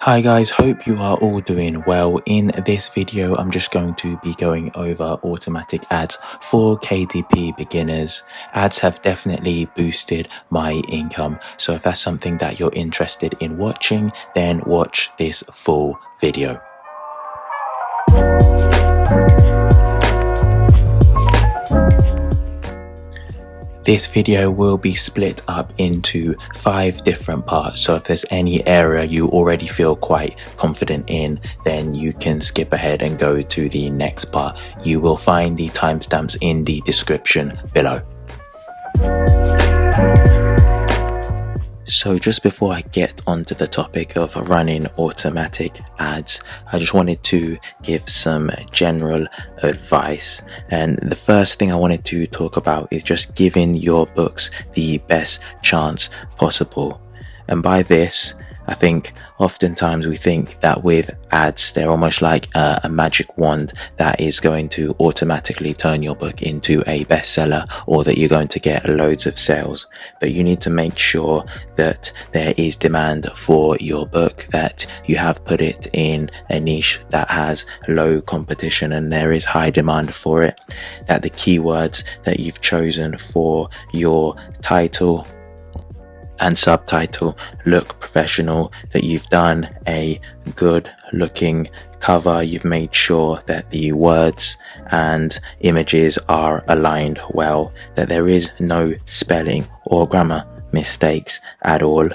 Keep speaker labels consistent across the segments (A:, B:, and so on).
A: Hi guys, hope you are all doing well. In this video, I'm just going to be going over automatic ads for KDP beginners. Ads have definitely boosted my income. So if that's something that you're interested in watching, then watch this full video. This video will be split up into 5 different parts, so if there's any area you already feel quite confident in, then you can skip ahead and go to the next part. You will find the timestamps in the description below. So just before I get onto the topic of running automatic ads, I just wanted to give some general advice. And the first thing I wanted to talk about is just giving your books the best chance possible. And by this, I think oftentimes we think that with ads, they're almost like a magic wand that is going to automatically turn your book into a bestseller, or that you're going to get loads of sales. But you need to make sure that there is demand for your book, that you have put it in a niche that has low competition and there is high demand for it, that the keywords that you've chosen for your title and subtitle look professional, that you've done a good looking cover, you've made sure that the words and images are aligned well, that there is no spelling or grammar mistakes at all,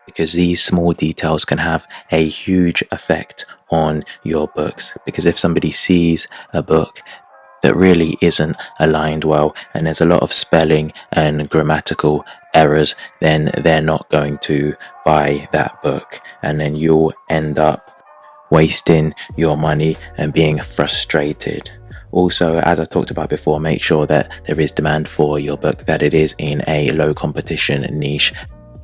A: because these small details can have a huge effect on your books. Because if somebody sees a book that really isn't aligned well and there's a lot of spelling and grammatical errors, then they're not going to buy that book, and then you'll end up wasting your money and being frustrated. Also, as I talked about before, make sure that there is demand for your book, that it is in a low competition niche,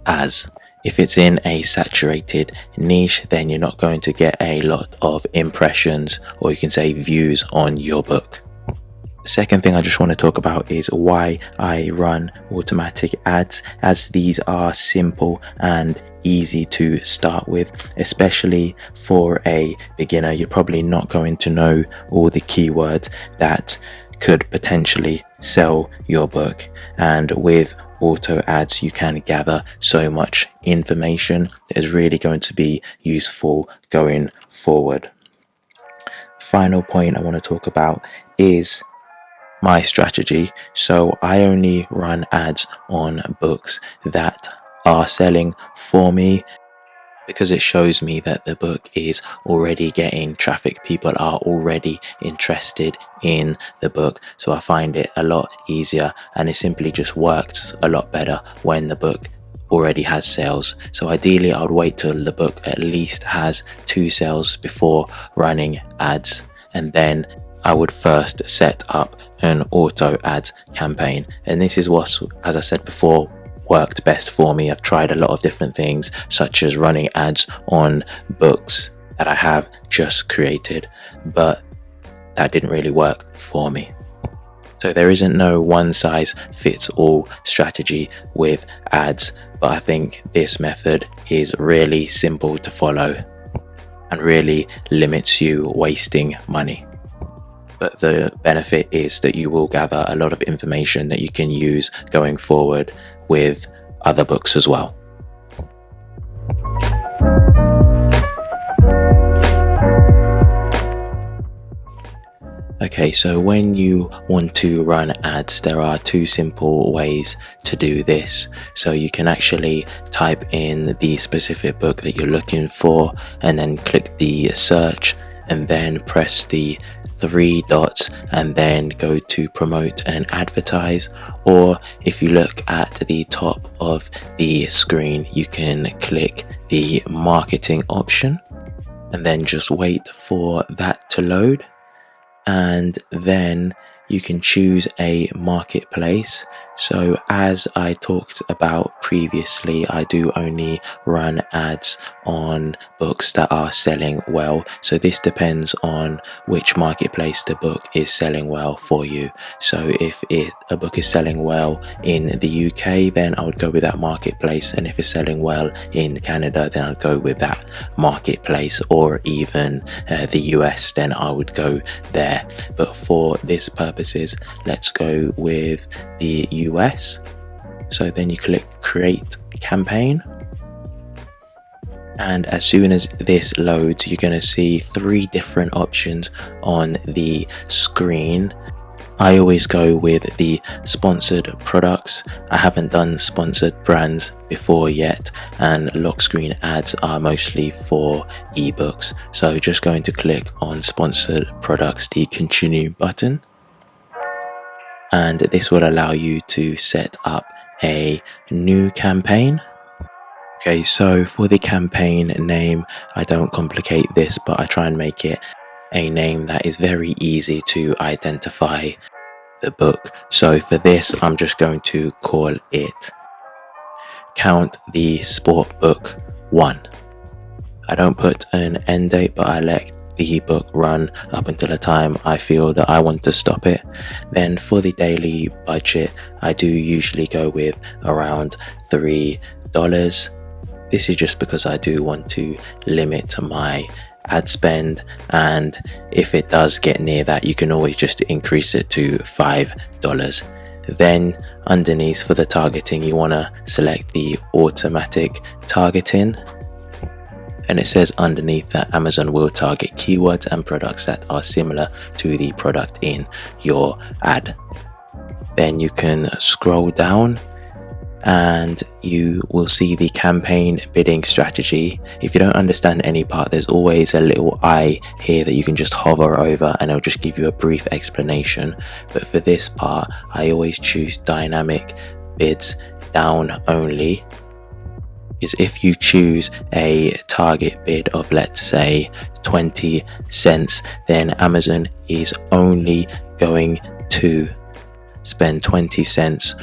A: as if it's in a saturated niche, then you're not going to get a lot of impressions, or you can say views, on your book. Second thing I just want to talk about is why I run automatic ads, as these are simple and easy to start with, especially for a beginner. You're probably not going to know all the keywords that could potentially sell your book, and with auto ads you can gather so much information that is really going to be useful going forward. Final point I want to talk about is my strategy. So I only run ads on books that are selling for me, because it shows me that the book is already getting traffic. People are already interested in the book. So I find it a lot easier, and it simply just works a lot better when the book already has sales. So ideally I would wait till the book at least has 2 sales before running ads, and then I would first set up an auto ads campaign. And this is what, as I said before, worked best for me. I've tried a lot of different things, such as running ads on books that I have just created, but that didn't really work for me. So there isn't no one size fits all strategy with ads, but I think this method is really simple to follow and really limits you wasting money. But the benefit is that you will gather a lot of information that you can use going forward with other books as well. Okay, so when you want to run ads, there are 2 simple ways to do this. So you can actually type in the specific book that you're looking for, and then click the search, and then press the 3 dots and then go to promote and advertise. Or if you look at the top of the screen, you can click the marketing option and then just wait for that to load, and then you can choose a marketplace. So as I talked about previously, I do only run ads on books that are selling well. So this depends on which marketplace the book is selling well for you. So if a book is selling well in the UK, then I would go with that marketplace. And if it's selling well in Canada, then I'd go with that marketplace, or even the US, then I would go there. But for this purposes, let's go with the US. So then you click create campaign, and as soon as this loads, you're going to see 3 different options on the screen. I always go with the sponsored products. I haven't done sponsored brands before yet, and lock screen ads are mostly for ebooks. So just going to click on sponsored products, the continue button, and this will allow you to set up a new campaign. Okay, so for the campaign name, I don't complicate this, but I try and make it a name that is very easy to identify the book. So for this, I'm just going to call it Count the Sport Book 1. I don't put an end date, but I let the book run up until the time I feel that I want to stop it. Then for the daily budget, I do usually go with around $3. This is just because I do want to limit my ad spend, and if it does get near that, you can always just increase it to $5. Then underneath for the targeting, you want to select the automatic targeting, and it says underneath that Amazon will target keywords and products that are similar to the product in your ad. Then you can scroll down and you will see the campaign bidding strategy. If you don't understand any part, there's always a little eye here that you can just hover over and it'll just give you a brief explanation. But for this part, I always choose dynamic bids down only. Is if you choose a target bid of, let's say, 20 cents, then Amazon is only going to spend 20 cents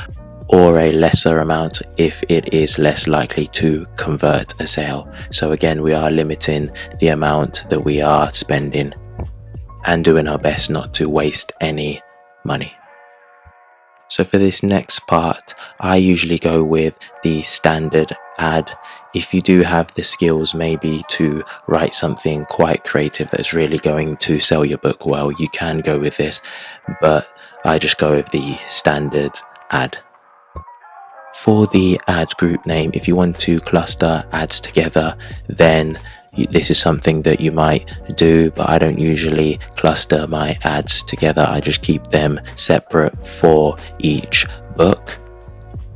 A: or a lesser amount if it is less likely to convert a sale. So again, we are limiting the amount that we are spending and doing our best not to waste any money. So for this next part, I usually go with the standard ad. If you do have the skills maybe to write something quite creative that's really going to sell your book well, you can go with this, but I just go with the standard ad. For the ad group name, if you want to cluster ads together, then this is something that you might do, but I don't usually cluster my ads together. I just keep them separate for each book.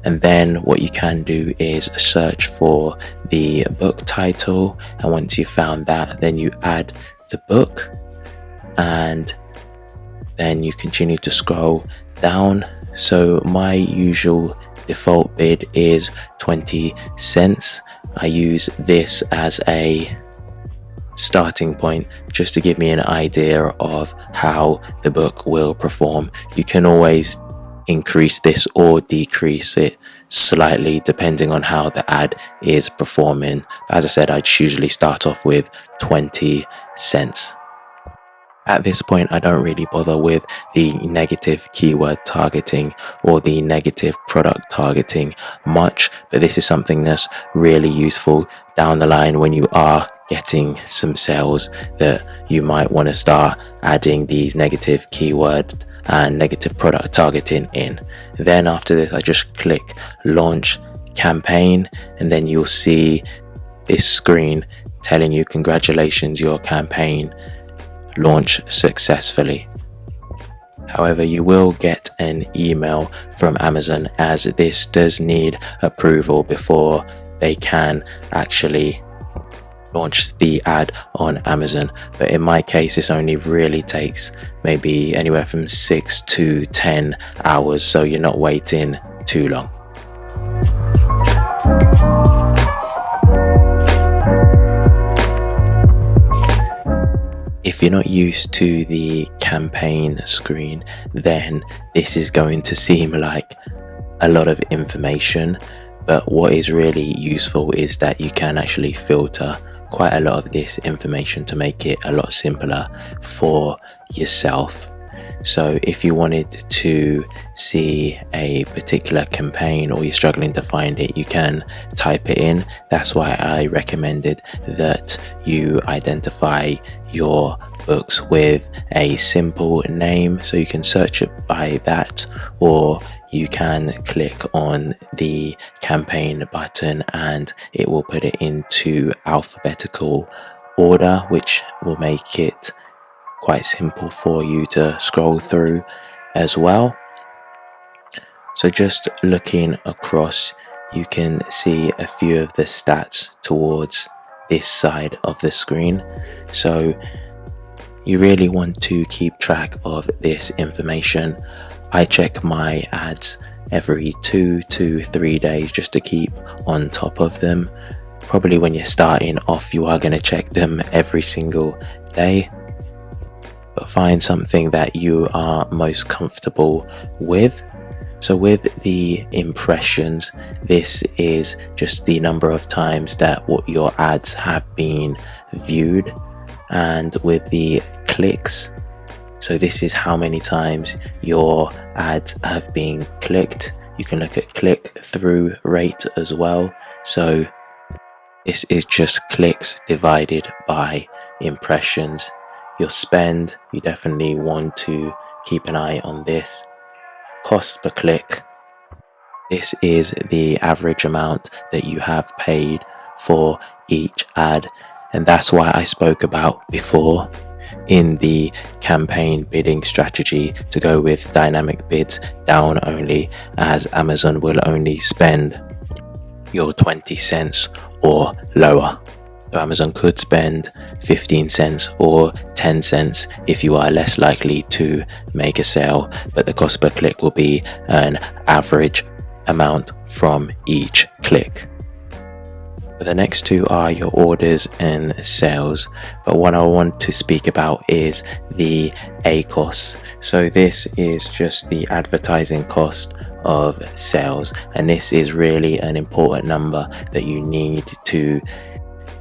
A: And then what you can do is search for the book title, and once you've found that, then you add the book, and then you continue to scroll down. So my usual default bid is 20 cents. I use this as a starting point just to give me an idea of how the book will perform. You can always increase this or decrease it slightly depending on how the ad is performing. As I said, I'd usually start off with 20 cents. At this point, I don't really bother with the negative keyword targeting or the negative product targeting much, but this is something that's really useful down the line when you are getting some sales, that you might want to start adding these negative keyword and negative product targeting in. Then after this, I just click launch campaign, and then you'll see this screen telling you congratulations, your campaign launched successfully. However, you will get an email from Amazon, as this does need approval before they can actually launch the ad on Amazon. But in my case, this only really takes maybe anywhere from 6 to 10 hours, so you're not waiting too long. If you're not used to the campaign screen, then this is going to seem like a lot of information, but what is really useful is that you can actually filter quite a lot of this information to make it a lot simpler for yourself. So if you wanted to see a particular campaign or you're struggling to find it, you can type it in. That's why I recommended that you identify your books with a simple name, so you can search it by that, or you can click on the campaign button and it will put it into alphabetical order, which will make it quite simple for you to scroll through as well. So just looking across, you can see a few of the stats towards this side of the screen. So you really want to keep track of this information. I check my ads every 2 to 3 days just to keep on top of them. Probably when you're starting off, you are going to check them every single day. But find something that you are most comfortable with. So with the impressions, this is just the number of times that what your ads have been viewed. And with the clicks, so this is how many times your ads have been clicked. You can look at click-through rate as well. So this is just clicks divided by impressions. Your spend, you definitely want to keep an eye on this. Cost per click, this is the average amount that you have paid for each ad, and that's why I spoke about before in the campaign bidding strategy to go with dynamic bids down only, as Amazon will only spend your 20 cents or lower. So Amazon could spend 15 cents or 10 cents if you are less likely to make a sale, but the cost per click will be an average amount from each click. The next two are your orders and sales, but what I want to speak about is the ACOS. So this is just the advertising cost of sales, and this is really an important number that you need to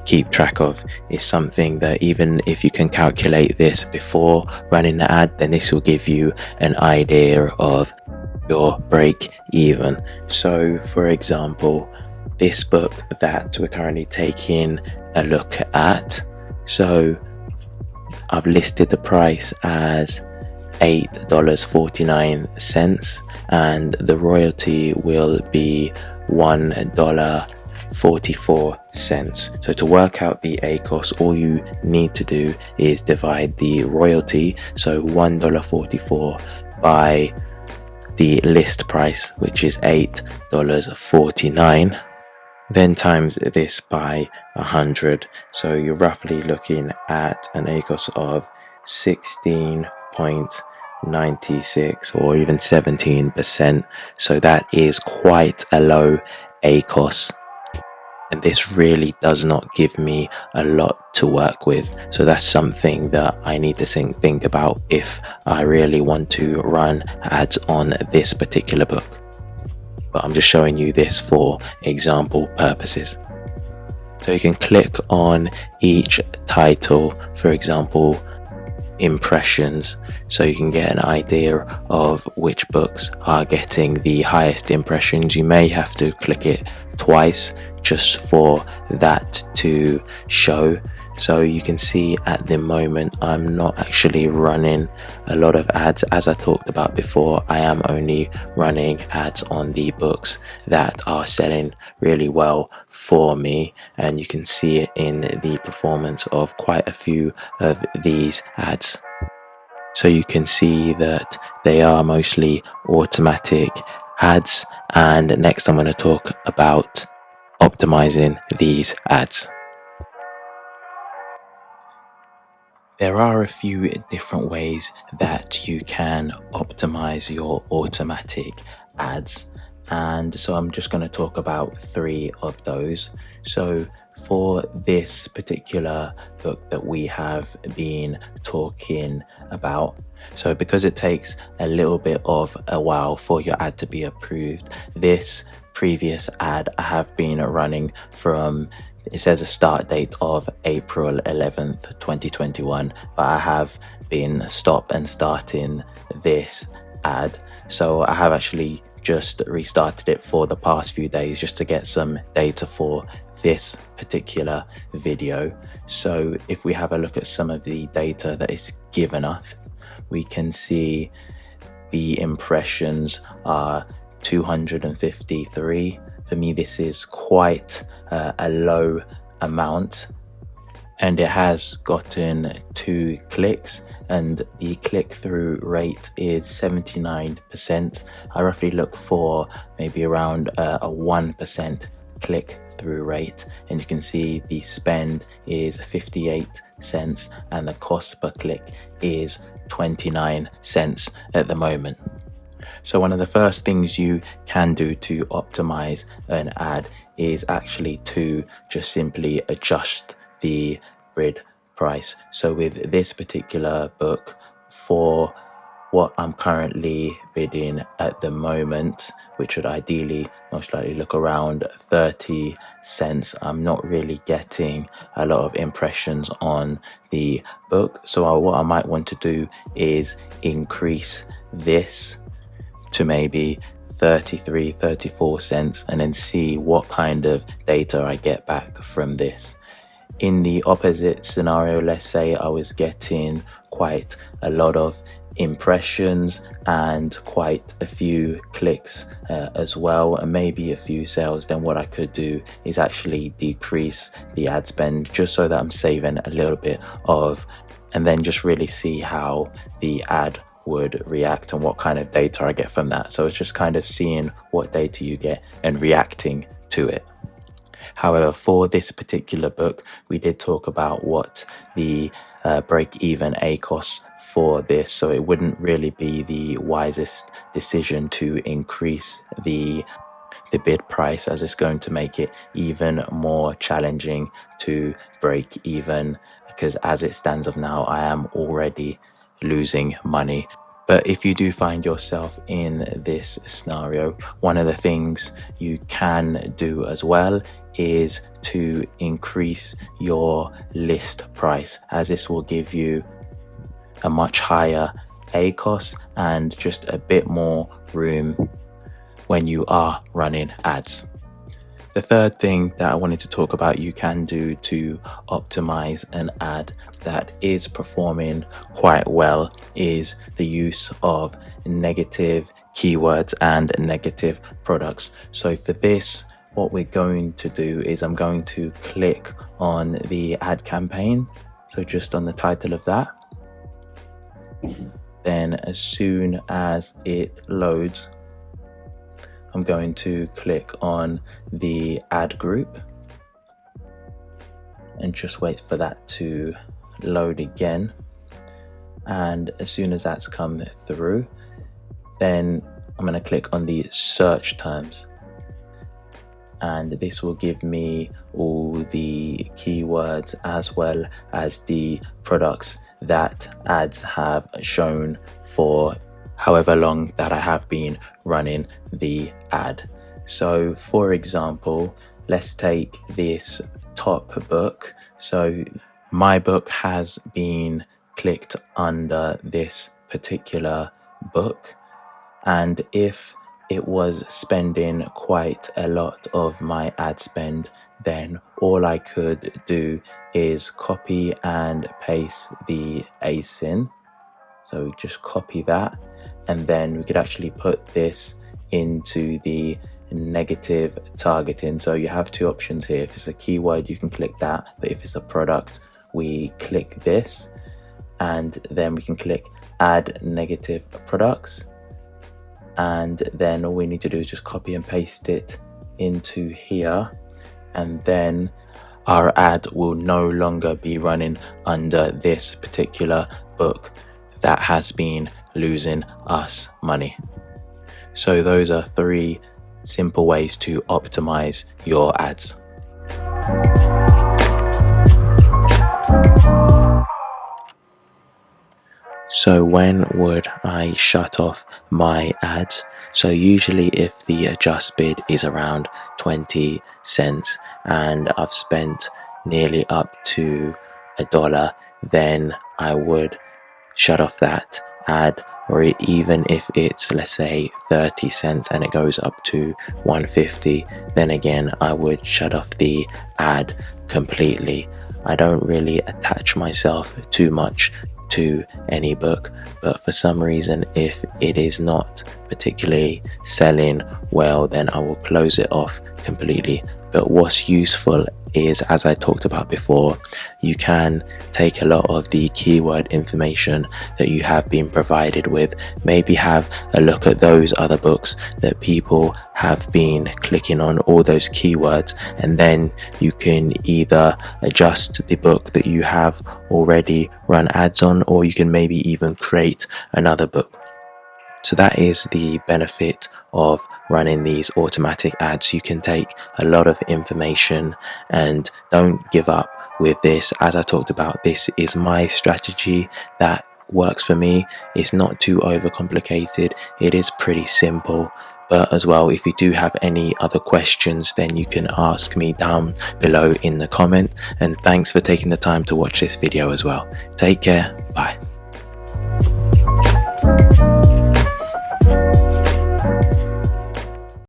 A: keep track of. Is something that even if you can calculate this before running the ad, then this will give you an idea of your break even. So for example, this book that we're currently taking a look at, so I've listed the price as $8.49 and the royalty will be $1.44. So to work out the ACOS, all you need to do is divide the royalty, so $1.44, by the list price, which is $8.49, then times this by 100. So you're roughly looking at an ACOS of 16.96 or even 17%. So that is quite a low ACOS. And this really does not give me a lot to work with. So that's something that I need to think about if I really want to run ads on this particular book. But I'm just showing you this for example purposes. So you can click on each title, for example, impressions, so you can get an idea of which books are getting the highest impressions. You may have to click it twice just for that to show. So you can see at the moment I'm not actually running a lot of ads. As I talked about before, I am only running ads on the books that are selling really well for me, and you can see it in the performance of quite a few of these ads. So you can see that they are mostly automatic ads, and next I'm going to talk about optimizing these ads. There are a few different ways that you can optimize your automatic ads, and so I'm just going to talk about 3 of those. So For this particular book that we have been talking about, so because it takes a little bit of a while for your ad to be approved, this previous ad I have been running from, it says a start date of April 11th 2021, but I have been stop and starting this ad, so I have actually just restarted it for the past few days just to get some data for this particular video. So if we have a look at some of the data that is given us, we can see the impressions are 253. For me, this is quite a low amount, and it has gotten 2 clicks, and the click-through rate is 79%. I roughly look for maybe around a 1% click-through rate, and you can see the spend is 58 cents and the cost per click is 29 cents at the moment. So one of the first things you can do to optimize an ad is actually to just simply adjust the bid price. So with this particular book, for what I'm currently bidding at the moment, which would ideally most likely look around 30 cents, I'm not really getting a lot of impressions on the book. So what I might want to do is increase this to maybe 33, 34 cents and then see what kind of data I get back from this. In the opposite scenario, let's say I was getting quite a lot of impressions and quite a few clicks as well, and maybe a few sales, then what I could do is actually decrease the ad spend just so that I'm saving a little bit of, and then just really see how the ad would react and what kind of data I get from that. So it's just kind of seeing what data you get and reacting to it. However, for this particular book, we did talk about what the break-even ACOS for this, so it wouldn't really be the wisest decision to increase the bid price, as it's going to make it even more challenging to break even, because as it stands of now, I am already losing money. But if you do find yourself in this scenario, one of the things you can do as well is to increase your list price, as this will give you a much higher ACOS and just a bit more room when you are running ads. The third thing that I wanted to talk about you can do to optimize an ad that is performing quite well is the use of negative keywords and negative products. So for this, what we're going to do is I'm going to click on the ad campaign, so just on the title of that. Then as soon as it loads, I'm going to click on the ad group and just wait for that to load again. And as soon as that's come through, then I'm going to click on the search terms. And this will give me all the keywords as well as the products that ads have shown for however long that I have been running the ad. So for example, let's take this top book. So my book has been clicked under this particular book, and if it was spending quite a lot of my ad spend, then all I could do is copy and paste the ASIN. So just copy that, and then we could actually put this into the negative targeting. So you have 2 options here. If it's a keyword, you can click that, but if it's a product, we click this, and then we can click add negative products, and then all we need to do is just copy and paste it into here, and then our ad will no longer be running under this particular book that has been losing us money. So those are 3 simple ways to optimize your ads. So when would I shut off my ads? So usually if the adjust bid is around 20 cents and I've spent nearly up to $1, then I would shut off that ad. Or even if it's, let's say, 30 cents and it goes up to 150, then again I would shut off the ad completely. I don't really attach myself too much to any book, but for some reason, if it is not particularly selling well, then I will close it off completely. But what's useful is, as I talked about before, you can take a lot of the keyword information that you have been provided with, maybe have a look at those other books that people have been clicking on, all those keywords, and then you can either adjust the book that you have already run ads on, or you can maybe even create another book. So that is the benefit of running these automatic ads. You can take a lot of information, and don't give up with this. As I talked about, this is my strategy that works for me. It's not too overcomplicated. It is pretty simple. But as well, if you do have any other questions, then you can ask me down below in the comment. And thanks for taking the time to watch this video as well. Take care. Bye.